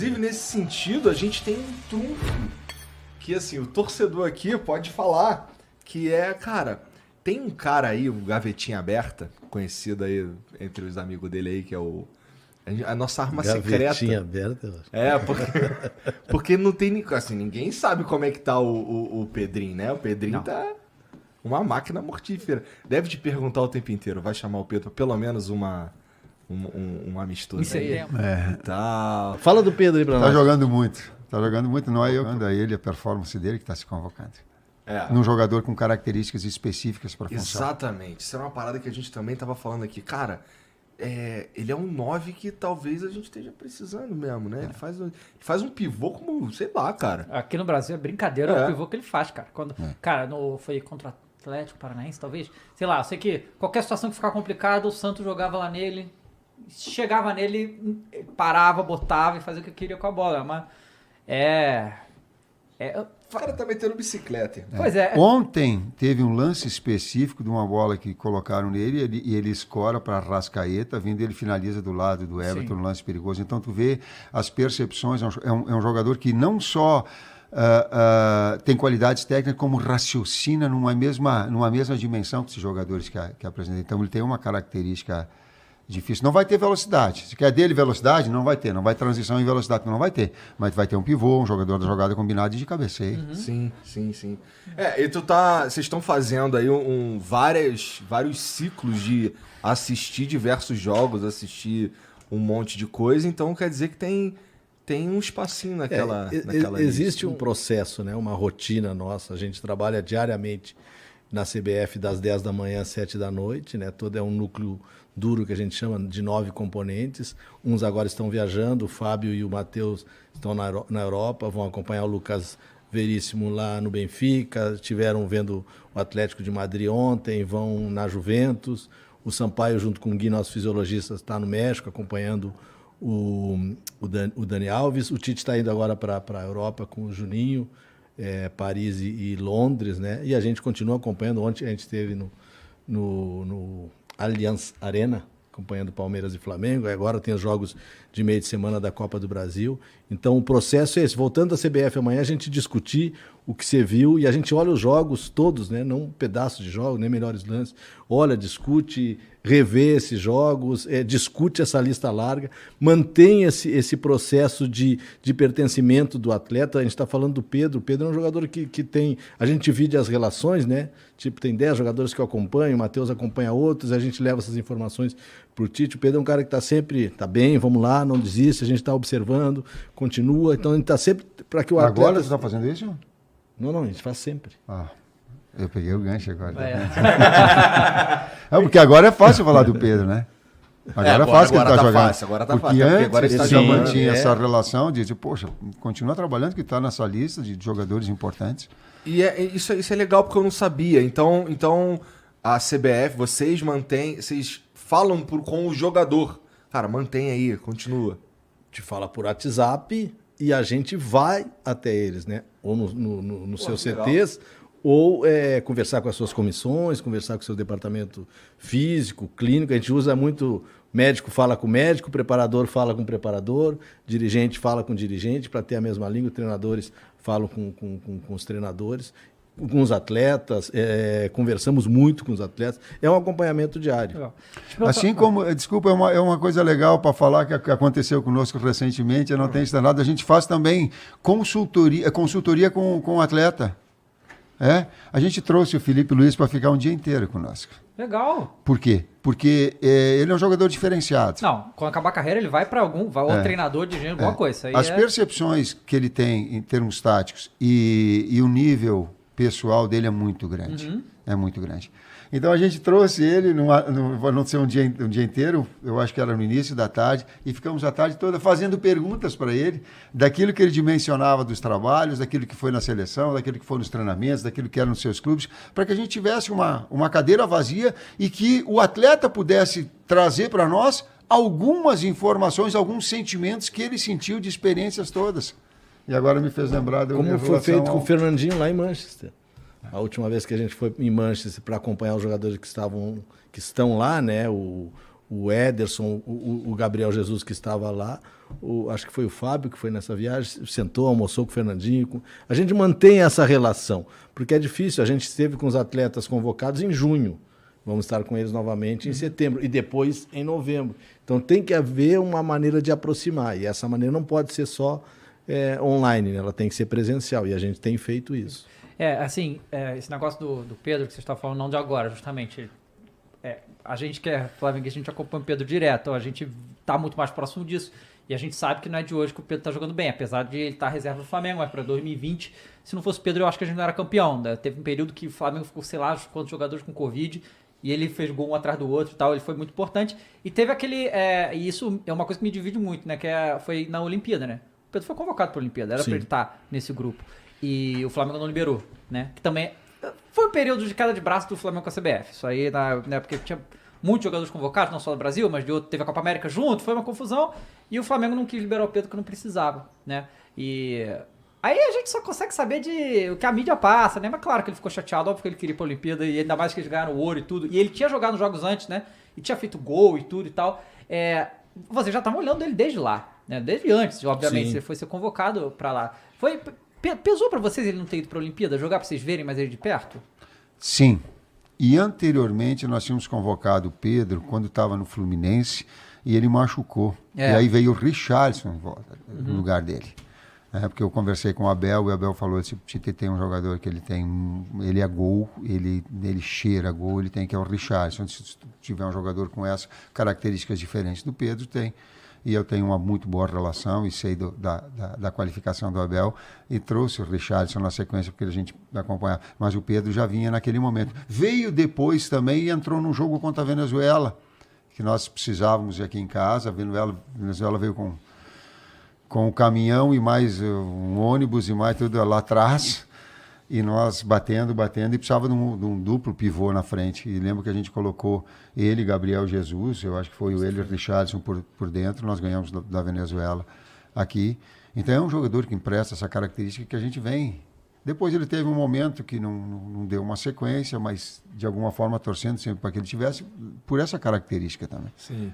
Inclusive, nesse sentido, a gente tem um trunfo que, assim, o torcedor aqui pode falar que é, cara, tem um cara aí, o Gavetinha Aberta, conhecido aí entre os amigos dele aí, que é a nossa arma secreta. Gavetinha aberta. Porque não tem, assim, ninguém sabe como é que tá o Pedrinho, né? O Pedrinho tá uma máquina mortífera. Deve te perguntar o tempo inteiro, vai chamar o Pedro pra pelo menos um amistoso. Isso aí. Tá. Fala do Pedro aí pra nós. Tá jogando muito, não é eu, a ele, a performance dele que está se convocando. Num jogador com características específicas para função. Exatamente. Isso era uma parada que a gente também tava falando aqui. Cara, ele é um 9 que talvez a gente esteja precisando mesmo, né? Ele faz um pivô como, sei lá, cara. Aqui no Brasil é brincadeira o pivô que ele faz, cara. Cara, foi contra o Atlético Paranaense, talvez. Sei lá, eu sei que qualquer situação que ficar complicada, o Santos jogava lá nele, chegava nele, parava, botava e fazia o que queria com a bola. Mas O cara tá metendo bicicleta. Pois é. Ontem teve um lance específico de uma bola que colocaram nele e ele escora para Arrascaeta, vindo ele finaliza do lado do Everton, um lance perigoso. Então tu vê as percepções, é um jogador que não só tem qualidades técnicas, como raciocina numa mesma dimensão que esses jogadores que apresentam. Então ele tem uma característica difícil. Não vai ter velocidade. Se quer dele velocidade, não vai ter. Não vai transição em velocidade, não vai ter. Mas vai ter um pivô, um jogador da jogada combinada e de cabeceio. Sim. E vocês estão fazendo aí vários ciclos de assistir diversos jogos, assistir um monte de coisa, então quer dizer que tem um espacinho naquela existe um processo, né? Uma rotina nossa. A gente trabalha diariamente na CBF das 10 da manhã às 7 da noite, né? Todo é um núcleo duro que a gente chama de 9 componentes. Uns agora estão viajando, o Fábio e o Matheus estão na Europa, vão acompanhar o Lucas Veríssimo lá no Benfica, estiveram vendo o Atlético de Madrid ontem, vão na Juventus. O Sampaio, junto com o Gui, nosso fisiologista, está no México acompanhando o Dani Alves. O Tite está indo agora para a Europa com o Juninho, Paris e Londres, né? E a gente continua acompanhando. Ontem a gente esteve no Allianz Arena, acompanhando Palmeiras e Flamengo. Agora tem os jogos de meio de semana da Copa do Brasil. Então o processo é esse. Voltando à CBF amanhã, a gente discutir o que você viu e a gente olha os jogos todos, né? Não um pedaço de jogo, nem melhores lances. Olha, discute, revê esses jogos, discute essa lista larga, mantém esse processo de pertencimento do atleta. A gente está falando do Pedro. O Pedro é um jogador que tem... A gente divide as relações, né? Tipo, tem 10 jogadores que eu acompanho, o Matheus acompanha outros, a gente leva essas informações para o Tite. O Pedro é um cara que está sempre... Está bem, vamos lá, não desiste, a gente está observando, continua. Então, a gente está sempre... para que o atleta... Agora você está fazendo isso? Não, a gente faz sempre. Eu peguei o gancho agora. Porque agora é fácil falar do Pedro, né? Agora é fácil que ele está jogando. Agora tá porque fácil. Antes, Agora ele ele tá já jogando. mantinha essa relação de dizer, poxa, continua trabalhando que está nessa lista de jogadores importantes. E isso é legal porque eu não sabia. Então a CBF, vocês falam com o jogador. Cara, mantém aí, continua. Te fala por WhatsApp e a gente vai até eles, né? Ou no seus CTs, ou conversar com as suas comissões, conversar com o seu departamento físico, clínico. A gente usa muito, médico fala com médico, preparador fala com preparador, dirigente fala com dirigente, para ter a mesma língua, treinadores falam com os treinadores, com os atletas, conversamos muito com os atletas. É um acompanhamento diário. Assim como, desculpa, é uma coisa legal para falar que aconteceu conosco recentemente, eu não tenho estudado, a gente faz também consultoria com o atleta. A gente trouxe o Felipe Luiz para ficar um dia inteiro conosco. Legal. Por quê? Porque ele é um jogador diferenciado. Não, quando acabar a carreira, ele vai para ou treinador, dirigente, alguma coisa. Aí as percepções que ele tem em termos táticos e o nível pessoal dele é muito grande. É muito grande. Então a gente trouxe ele, não sei um dia inteiro, eu acho que era no início da tarde, e ficamos a tarde toda fazendo perguntas para ele, daquilo que ele dimensionava dos trabalhos, daquilo que foi na seleção, daquilo que foi nos treinamentos, daquilo que era nos seus clubes, para que a gente tivesse uma cadeira vazia e que o atleta pudesse trazer para nós algumas informações, alguns sentimentos que ele sentiu de experiências todas. E agora me fez lembrar... Como foi feito com o Fernandinho lá em Manchester. A última vez que a gente foi em Manchester para acompanhar os jogadores que estão lá, né? O o Ederson, o Gabriel Jesus que estava lá, acho que foi o Fábio que foi nessa viagem, sentou, almoçou com o Fernandinho. A gente mantém essa relação, porque é difícil. A gente esteve com os atletas convocados em junho. Vamos estar com eles novamente em setembro e depois em novembro. Então tem que haver uma maneira de aproximar. E essa maneira não pode ser só online, né? Ela tem que ser presencial. E a gente tem feito isso. Esse negócio do Pedro que você está falando, não de agora, justamente. A gente que é flamenguista, a gente acompanha o Pedro direto. A gente está muito mais próximo disso. E a gente sabe que não é de hoje que o Pedro está jogando bem, apesar de ele estar reserva do Flamengo, mas para 2020, se não fosse o Pedro, eu acho que a gente não era campeão. Né? Teve um período que o Flamengo ficou, sei lá, quantos jogadores com Covid, e ele fez gol um atrás do outro e tal, ele foi muito importante. E teve aquele, e isso é uma coisa que me divide muito, né, foi na Olimpíada, né? O Pedro foi convocado para a Olimpíada, era para ele estar nesse grupo. E o Flamengo não liberou, né? Que também foi um período de queda de braço do Flamengo com a CBF. Isso aí, porque tinha muitos jogadores convocados, não só do Brasil, mas de outro, teve a Copa América junto, foi uma confusão, e o Flamengo não quis liberar o Pedro que não precisava, né? E aí a gente só consegue saber de o que a mídia passa, né? Mas claro que ele ficou chateado, óbvio que ele queria ir pra Olimpíada, e ainda mais que eles ganharam o ouro e tudo, e ele tinha jogado nos jogos antes, né? E tinha feito gol e tudo e tal. Vocês já estavam olhando ele desde lá, né? Desde antes, obviamente, Sim. ele foi ser convocado pra lá. Pesou pra vocês ele não ter ido pra Olimpíada, jogar pra vocês verem mais ele de perto? Sim. E anteriormente nós tínhamos convocado o Pedro quando estava no Fluminense e ele machucou. E aí veio o Richarlison no lugar dele. Porque eu conversei com o Abel e o Abel falou assim, Tite tem um jogador que ele é gol, ele cheira gol, ele tem que é o Richarlison. Se tiver um jogador com essas características diferentes do Pedro, tem. E eu tenho uma muito boa relação e sei da qualificação do Abel e trouxe o Richarlison na sequência porque a gente acompanhava. Mas o Pedro já vinha naquele momento. Veio depois também e entrou no jogo contra a Venezuela, que nós precisávamos ir aqui em casa. A Venezuela veio com um caminhão e mais um ônibus e mais tudo lá atrás. E nós batendo, e precisava de um duplo pivô na frente. E lembro que a gente colocou ele, Gabriel Jesus, eu acho que foi o ele e o Richarlison por dentro. Nós ganhamos da Venezuela aqui. Então é um jogador que empresta essa característica que a gente vem. Depois ele teve um momento que não deu uma sequência, mas de alguma forma torcendo sempre para que ele tivesse, por essa característica também. Sim.